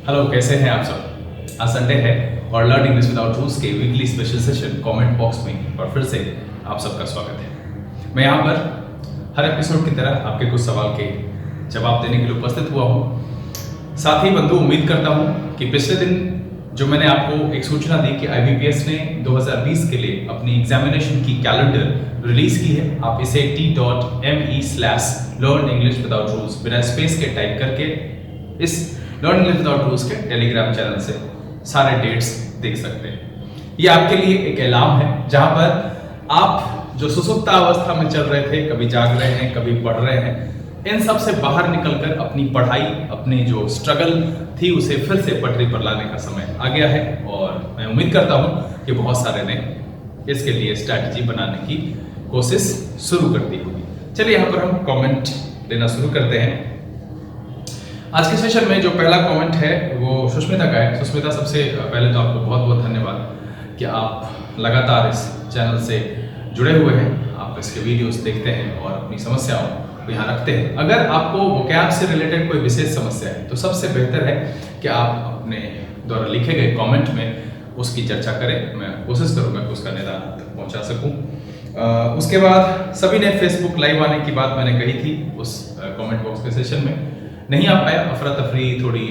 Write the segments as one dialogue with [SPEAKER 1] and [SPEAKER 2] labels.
[SPEAKER 1] Hello, कैसे हैं आप सब। आज संडे है और लर्न इंग्लिश विदाउट रूल्स के weekly special session comment box में एक बार फिर से आप सबका स्वागत है। मैं यहाँ पर हर एपिसोड की तरह आपके कुछ सवाल के जवाब देने के लिए उपस्थित हुआ हूँ। साथ ही बंधु, उम्मीद करता हूँ कि पिछले दिन जो मैंने आपको एक सूचना दी कि IBPS ने 2020 के लिए अपनी एग्जामिनेशन की कैलेंडर रिलीज की है, आप इसे t.me/learn English without rules बिना स्पेस के टाइप करके इस लर्न इंग्लिश विदाउट रूल्स के टेलीग्राम चैनल से सारे डेट्स देख सकते हैं। ये आपके लिए एक ऐलान है जहां पर आप जो सुसुप्त अवस्था में चल रहे थे, कभी जाग रहे हैं, कभी पढ़ रहे हैं, इन सब से बाहर निकलकर अपनी पढ़ाई, अपनी जो स्ट्रगल थी उसे फिर से पटरी पर लाने का समय आ गया है। और मैं उम्मीद करता हूं कि बहुत सारे ने इसके लिए स्ट्रैटेजी बनाने की कोशिश शुरू कर दी होगी। चलिए यहाँ पर हम कमेंट लेना शुरू करते हैं। आज के सेशन में जो पहला कमेंट है वो सुष्मिता का है। सुष्मिता, सबसे पहले तो आपको बहुत बहुत धन्यवाद कि आप लगातार इस चैनल से जुड़े हुए हैं, आप इसके वीडियोस देखते हैं और अपनी समस्याओं को यहाँ रखते हैं। अगर आपको वोकैब से रिलेटेड कोई विशेष समस्या है तो सबसे बेहतर है कि आप अपने द्वारा लिखे गए कमेंट में उसकी चर्चा करें। मैं कोशिश करूँगा कि उसका निदान तक पहुँचा सकूँ। उसके बाद सभी ने फेसबुक लाइव आने की बात मैंने कही थी उस कमेंट बॉक्स के सेशन में, नहीं आ पाया, अफरा तफरी, थोड़ी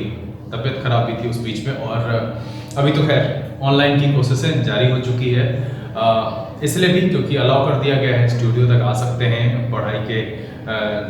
[SPEAKER 1] तबीयत खराब भी थी उस बीच में। और अभी तो खैर ऑनलाइन की कोशिशें जारी हो चुकी है, इसलिए भी क्योंकि अलाउ कर दिया गया है, स्टूडियो तक आ सकते हैं, पढ़ाई के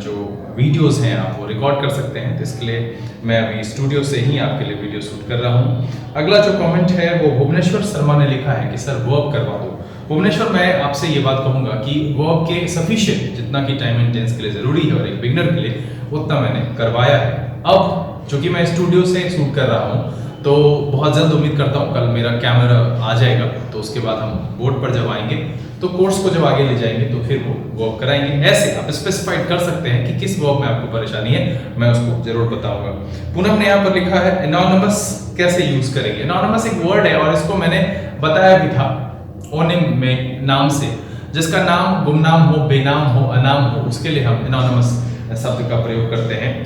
[SPEAKER 1] जो वीडियोस हैं आप वो रिकॉर्ड कर सकते हैं। तो इसके लिए मैं अभी स्टूडियो से ही आपके लिए वीडियो शूट कर रहा हूँ। अगला जो कमेंट है वो भुवनेश्वर शर्मा ने लिखा है कि सर वर्ब करवा दो। भुवनेश्वर, मैं आपसे ये बात कहूँगा कि वर्ब के सफिशिएंट जितना कि टाइम एंड टेंस के लिए ज़रूरी है और एक बिगनर के लिए उतना मैंने करवाया है। अब चूंकि मैं स्टूडियो से शूट कर रहा हूँ तो बहुत जल्द उम्मीद करता हूँ कल मेरा कैमरा आ जाएगा, तो उसके बाद हम बोर्ड पर जब आएंगे तो कोर्स को जब आगे ले जाएंगे तो फिर वो वर्ब कराएंगे। ऐसे आप स्पेसिफाइड कर सकते हैं कि किस वर्ब में आपको परेशानी है, मैं उसको जरूर बताऊंगा। पूनम ने यहाँ पर लिखा है एनोनिमस कैसे यूज करेंगे। एनोनिमस एक वर्ड है और इसको मैंने बताया भी था ओनिम में, नाम से, जिसका नाम गुमनाम हो, बेनाम हो, अनाम हो, उसके लिए हम एनोनिमस शब्द का प्रयोग करते हैं।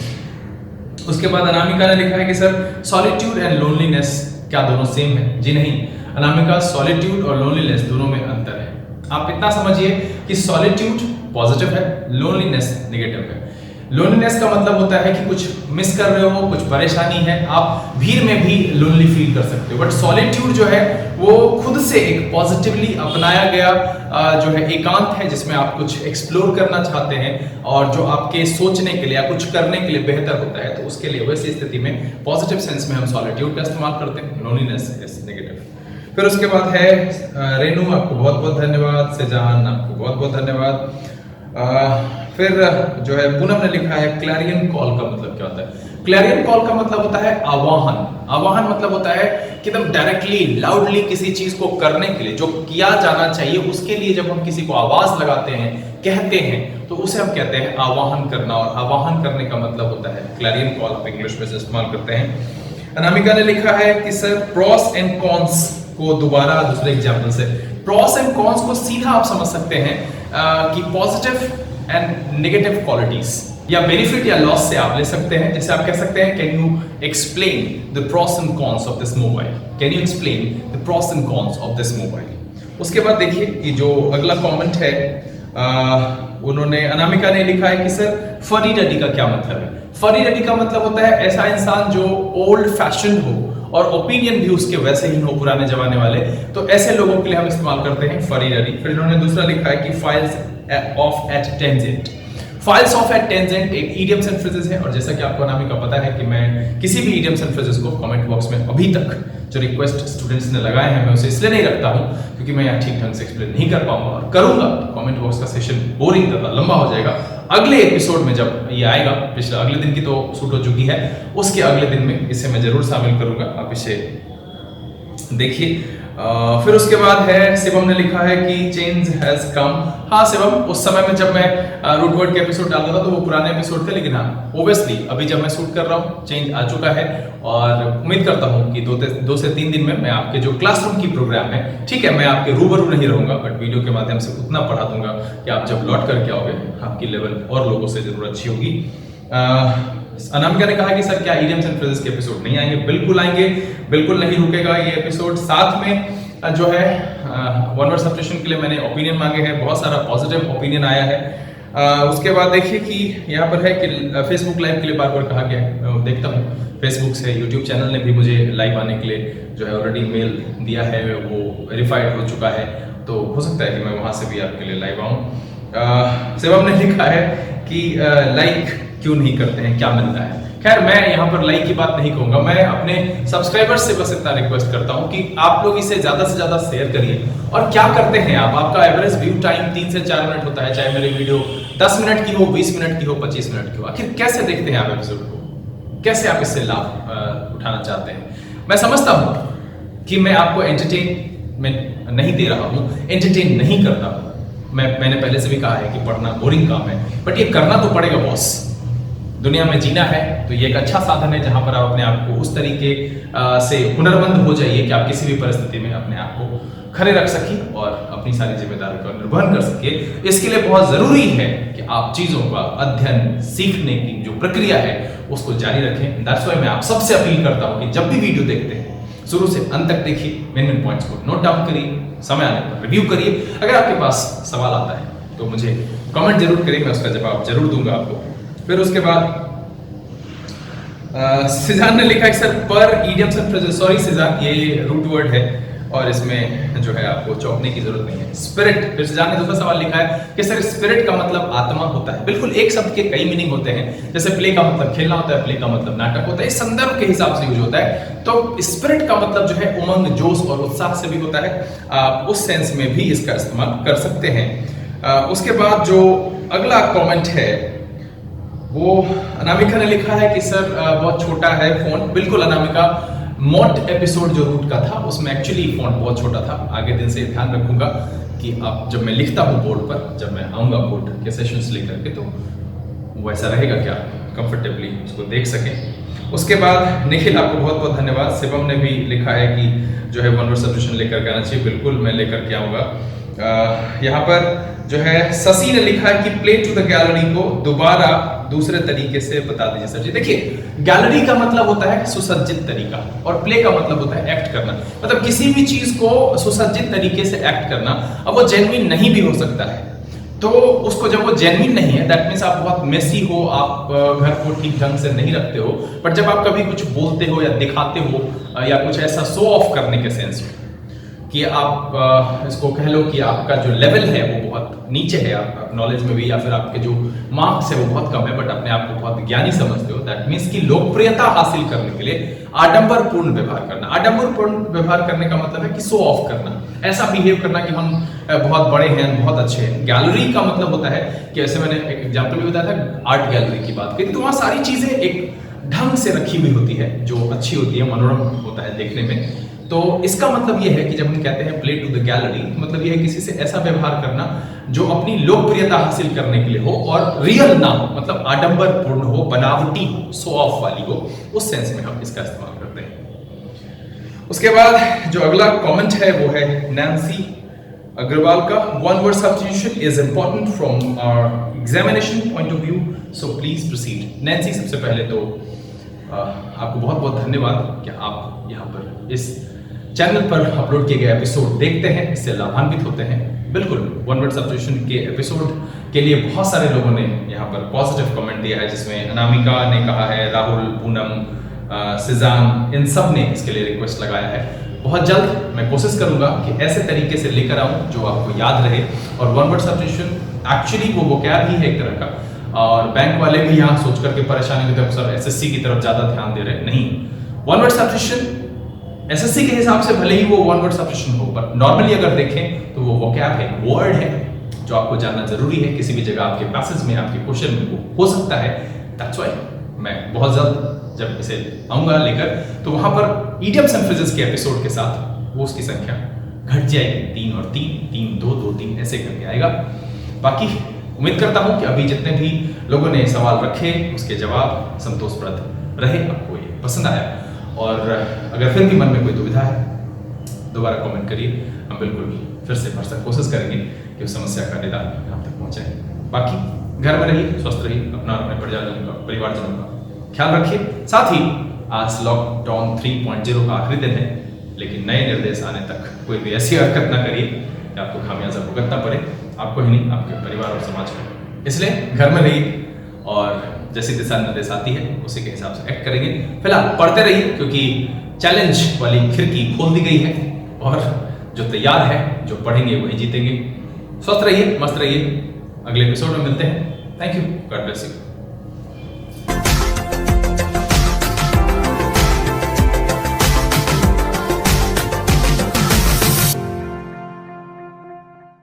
[SPEAKER 1] उसके बाद अनामिका ने लिखा है कि सर सॉलिट्यूड एंड लोनलीनेस क्या दोनों सेम है। जी नहीं अनामिका, सॉलिट्यूड और लोनलीनेस दोनों में अंतर है। आप इतना समझिए कि सॉलिट्यूड पॉजिटिव है, लोनलीनेस नेगेटिव है। लोनलीनेस का मतलब होता है कि कुछ मिस कर रहे हो, कुछ परेशानी है, आप भीड़ में भी लोनली फील कर सकते हो। बट सॉलिट्यूड जो है वो खुद से एक पॉजिटिवली अपनाया गया जो है एकांत है, जिसमें आप कुछ एक्सप्लोर करना चाहते हैं और जो आपके सोचने के लिए या कुछ करने के लिए बेहतर होता है, तो उसके लिए वैसी स्थिति में पॉजिटिव सेंस में हम सॉलिट्यूड का इस्तेमाल करते हैं, लोनलीनेस इज नेगेटिव। फिर उसके बाद है रेनू, आपको बहुत बहुत धन्यवाद। सेजान, आपको बहुत बहुत धन्यवाद। फिर जो है पूनम ने लिखा है क्लैरियन कॉल का मतलब क्या होता है। क्लैरियन कॉल का मतलब होता है आवाहन। आवाहन मतलब होता है कि एकदम डायरेक्टली, लाउडली किसी चीज को करने के लिए, जो किया जाना चाहिए उसके लिए जब हम किसी को आवाज लगाते हैं, कहते हैं, तो उसे हम कहते हैं आवाहन करना। और आवाहन करने का मतलब होता है क्लैरियन कॉल, आप इंग्लिश में इस्तेमाल करते हैं। अनामिका ने लिखा है कि सर प्रॉस एंड कॉन्स को दोबारा दूसरे एग्जाम्पल से। प्रॉस एंड कॉन्स को सीधा आप समझ सकते हैं कि पॉजिटिव एंड नेगेटिव क्वालिटीज या बेनिफिट या लॉस से आप ले सकते हैं। जैसे आप कह सकते हैं can you explain the pros and cons of this mobile, can you explain the pros and cons of this mobile. उसके बाद देखिए कि जो अगला कमेंट है उन्होंने, अनामिका ने लिखा है कि सर फनी डडी का क्या मतलब है। फनी डडी का मतलब होता है ऐसा इंसान जो ओल्ड फैशन हो और ओपिनियन भी उसके वैसे ही हो, पुराने जमाने वाले, तो ऐसे लोगों के लिए हम इस्तेमाल करते हैं फनी डडी। फिर इन्होंने दूसरा लिखा है कि flies off at tangent. Flies off at tangent एक इडियम्स एंड फ्रेजेस है, और जैसा कि आपको अनामिका पता है कि मैं किसी भी इडियम्स एंड फ्रेजेस को कमेंट बॉक्स में अभी तक जो रिक्वेस्ट स्टूडेंट्स ने लगाए हैं मैं उसे इसलिए नहीं रखता हूं क्योंकि मैं यहाँ ठीक ढंग से एक्सप्लेन नहीं कर पाऊंगा, और करूंगा तो कमेंट बॉक्स का सेशन बोरिंग तथा लंबा हो जाएगा। अगले एपिसोड में जब ये आएगा, पिछले अगले दिन की तो शूट हो चुकी है, उसके अगले दिन में इसे मैं जरूर शामिल करूंगा, आप इसे देखिए। फिर उसके बाद है शिवम ने लिखा है कि चेंज हैज कम। हाँ शिवम, उस समय में जब मैं रूट वर्ड के एपिसोड डालता था तो वो पुराने एपिसोड थे, लेकिन हाँ ओब्वियसली अभी जब मैं शूट कर रहा हूँ चेंज आ चुका है। और उम्मीद करता हूँ कि 2 से 3 दिन में मैं आपके जो क्लासरूम की प्रोग्राम है, ठीक है, मैं आपके रूबरू नहीं रहूंगा बट वीडियो के माध्यम से उतना पढ़ा दूंगा कि आप जब लौट करके आओगे आपकी लेवल और लोगों से जरूर अच्छी होगी। अनामिका ने कहा कि सर क्या इडियम्स एंड फ्रेजेस के एपिसोड नहीं आएंगे? बिल्कुल आएंगे, बिल्कुल नहीं रुकेगा ये एपिसोड। साथ में जो है वन वर्ड सब्स्टिट्यूशन के लिए मैंने ओपिनियन मांगे हैं, बहुत सारा पॉजिटिव ओपिनियन आया है। उसके बाद देखिए कि यहाँ पर है कि फेसबुक लाइव के लिए बार बार कहा गया है, देखता हूँ फेसबुक से। यूट्यूब चैनल ने भी मुझे लाइव आने के लिए जो है ऑलरेडी मेल दिया है, वो वेरीफाइड हो चुका है, तो हो सकता है कि मैं वहाँ से भी आपके लिए लाइव आऊँ। शिवम ने लिखा है कि लाइक क्यों नहीं करते हैं, क्या मिलता है? खैर मैं यहाँ पर लाइक की बात नहीं कहूंगा, मैं अपने सब्सक्राइबर्स से बस इतना रिक्वेस्ट करता हूँ कि आप लोग इसे ज्यादा से ज्यादा शेयर करिए। और क्या करते हैं आप? आपका एवरेज व्यू टाइम 3 से 4 मिनट होता है, चाहे मेरी वीडियो 10 मिनट की हो, 20 मिनट की हो, 25 मिनट की हो। आखिर कैसे देखते हैं आप एपिसोड को? कैसे आप इससे लाभ उठाना चाहते हैं? मैं समझता हूँ कि मैं आपको एंटरटेनमेंट नहीं दे रहा हूँ, एंटरटेन नहीं करता हूँ। मैंने पहले से भी कहा है कि पढ़ना बोरिंग काम है, बट ये करना तो पड़ेगा बॉस। दुनिया में जीना है तो ये एक अच्छा साधन है जहां पर आप अपने आप को उस तरीके से हुनरमंद हो जाइए कि आप किसी भी परिस्थिति में अपने आप को खड़े रख सकिए और अपनी सारी जिम्मेदारी का निर्वहन कर सकिए। इसके लिए बहुत जरूरी है कि आप चीजों का अध्ययन, सीखने की जो प्रक्रिया है उसको जारी रखें। दैट्स व्हाई मैं आप सबसे अपील करता हूं कि जब भी वीडियो देखते हैं शुरू से अंत तक देखिए, मेन पॉइंट्स को नोट डाउन करिए, समय आने पर रिव्यू करिए। अगर आपके पास सवाल आता है तो मुझे कमेंट जरूर करिए, मैं उसका जवाब जरूर दूंगा आपको। फिर उसके बाद सिजान ने लिखा है सर पर idioms and phrases, sorry Cézanne ये रूट वर्ड है और इसमें जो है आपको चौंकने की जरूरत नहीं है। स्पिरिट, फिर सिजान ने दूसरा सवाल लिखा है कि सर स्पिरिट का मतलब आत्मा होता है। बिल्कुल, एक शब्द के कई मीनिंग होते हैं, जैसे प्ले का मतलब खेलना होता है, प्ले का मतलब नाटक होता है, इस संदर्भ के हिसाब से यूज होता है। तो स्पिरिट का मतलब जो है उमंग, जोश और उत्साह से भी होता है, आप उस सेंस में भी इसका इस्तेमाल कर सकते हैं। उसके बाद जो अगला कॉमेंट है वो अनामिका ने लिखा है कि सर बहुत छोटा है फोन। बिल्कुल अनामिका, मोट एपिसोड जो रूट का था उसमें एक्चुअली फोन बहुत छोटा था। आगे दिन से ध्यान रखूंगा कि अब जब मैं लिखता हूँ बोर्ड पर, जब मैं आऊंगा बोर्ड के सेशंस लेकर के, तो वैसा रहेगा क्या कंफर्टेबली उसको देख सकें। उसके बाद निखिल, आपको बहुत बहुत धन्यवाद। शिवम ने भी लिखा है कि जो है वन वर्ड सब्स्टिट्यूशन लेकर के आना चाहिए। बिल्कुल मैं लेकर के आऊंगा। यहाँ पर जो है शशि ने लिखा है कि प्ले टू द गैलरी को दोबारा दूसरे तरीके से बता दीजिए सर जी। देखिए, गैलरी का मतलब होता है सुसज्जित तरीका और प्ले का मतलब होता है एक्ट करना। मतलब किसी भी चीज को सुसज्जित तरीके से एक्ट करना। अब वो जेन्युइन नहीं भी हो सकता है, तो उसको जब वो जेन्युइन नहीं है, दैट मीन्स आप बहुत मेसी हो, आप घर को ठीक ढंग से नहीं रखते हो, बट जब आप कभी कुछ बोलते हो या दिखाते हो या कुछ ऐसा शो ऑफ करने के सेंस में कि आप इसको कह लो कि आपका जो लेवल है वो बहुत नीचे है, आप नॉलेज में भी, या फिर आपके जो मार्क्स है वो बहुत कम है, बट अपने आप को बहुत ज्ञानी समझते हो, दैट मीन्स कि लोकप्रियता हासिल करने के लिए आडंबरपूर्ण व्यवहार करना। आडंबरपूर्ण व्यवहार करने का मतलब है कि शो ऑफ करना, ऐसा बिहेव करना कि हम बहुत बड़े हैं, बहुत अच्छे हैं। गैलरी का मतलब होता है कि ऐसे मैंने एक एग्जाम्पल भी बताया था, आर्ट गैलरी की बात करी तो वहां सारी चीजें एक ढंग से रखी हुई होती है जो अच्छी होती है, मनोरम होता है देखने में। तो इसका मतलब यह है कि जब हम कहते हैं प्ले टू द गैलरी, मतलब यह है किसी से ऐसा व्यवहार करना जो अपनी लोकप्रियता हासिल करने के लिए हो और रियल ना हो, मतलब आडंबरपूर्ण हो, बनावटी हो, शो ऑफ वाली हो, उस सेंस में हम इसका इस्तेमाल करते हैं। उसके बाद जो अगला कमेंट है वो है नैन्सी अग्रवाल का, one word substitution is important from our examination point of view, so please proceed. Nancy, सबसे पहले तो आपको बहुत बहुत धन्यवाद कि आप यहाँ पर इस चैनल पर अपलोड किए गए एपिसोड देखते हैं, इससे लाभान्वित होते हैं। बिल्कुल, वन वर्ड सब्स्टिट्यूशन के एपिसोड के लिए बहुत सारे लोगों ने यहाँ पर पॉजिटिव कमेंट दिया है, जिसमें अनामिका ने कहा है, राहुल, पूनम, सिजान, इन सब ने इसके लिए रिक्वेस्ट लगाया है। बहुत जल्द मैं कोशिश करूंगा कि ऐसे तरीके से लेकर आऊं जो आपको याद रहे। और वन वर्ड सब्स्टिट्यूशन एक्चुअली वो वोकैब ही है एक तरह का, और बैंक वाले भी यहाँ सोच करके परेशानी होते हैं सर एसएससी की तरफ ज्यादा ध्यान दे रहे हैं। नहीं, वन वर्ड सब्स्टिट्यूशन एसएससी के हिसाब से भले ही वो वन वर्ड सब्स्टिट्यूशन हो, पर नॉर्मली अगर देखें तो वो वोकैब है, वर्ड है जो आपको जानना जरूरी है। किसी भी जगह आपके पैसेज में, आपके क्वेश्चन में वो हो सकता है। दैट्स व्हाई मैं बहुत जल्द जब इसे आऊंगा लेकर, तो वहां पर इडियम्स एंड फ्रेजेस के एपिसोड के साथ वो उसकी संख्या घट जाएगी, 3 और 3, 3 2 2 3 ऐसे करके आएगा। बाकी उम्मीद करता हूं कि अभी जितने भी लोगों ने सवाल रखे उसके जवाब संतोषप्रद रहे, आपको ये पसंद आया। और अगर फिर भी मन में कोई दुविधा है दोबारा कमेंट करिए, हम बिल्कुल फिर से भरसक कोशिश करेंगे कि उस समस्या का निदान आप तक पहुंचाएं। बाकी घर में रहिए, स्वस्थ रहिए, अपना अपने परिवारजनों का ख्याल रखिए। साथ ही आज लॉकडाउन 3.0 का आखिरी दिन है, लेकिन नए निर्देश आने तक कोई भी ऐसी हरकत ना करिए कि आपको खामियाजा भुगतना पड़े, आपको ही नहीं आपके परिवार और समाज को। इसलिए घर में रहिए और जैसे दिशा निर्देश आती है उसी के हिसाब से एक्ट करेंगे। फिलहाल पढ़ते रहिए, क्योंकि चैलेंज वाली खिड़की खोल दी गई है और जो तैयार है, जो पढ़ेंगे वही जीतेंगे। स्वस्थ रहिए, मस्त रहिए। अगले एपिसोड में मिलते हैं। Thank you, God bless you.